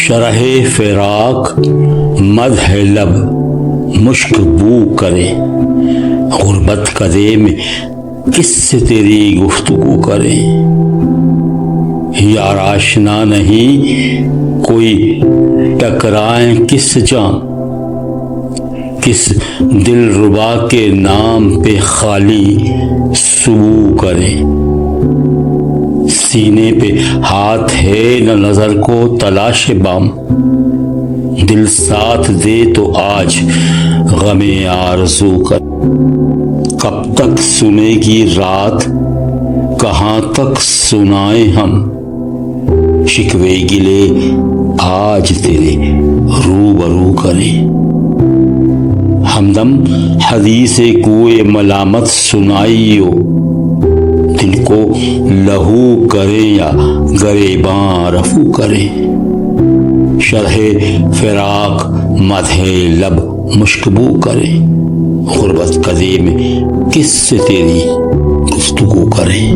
شرح فراق مدح لب مشک بو کرے، غربت کدے میں کس سے تیری گفتگو کرے، یار آشنا نہیں کوئی ٹکرائیں کس جاں، کس دل ربا کے نام پہ خالی سبو کرے، سینے پہ ہاتھ ہے نہ نظر کو تلاش بام، دل ساتھ دے تو آج غم آرزو کر، کب تک سنے گی رات کہاں تک سنائیں ہم، شکوے گلے آج تیرے روبرو کرے، ہمدم حدیث کوئے ملامت سنائیو، دل کو لہو کرے یا گریباں رفو کرے، شرح فراق مدح لب مشکبو کرے، غربت کدے میں کس سے تیری گفتگو کرے۔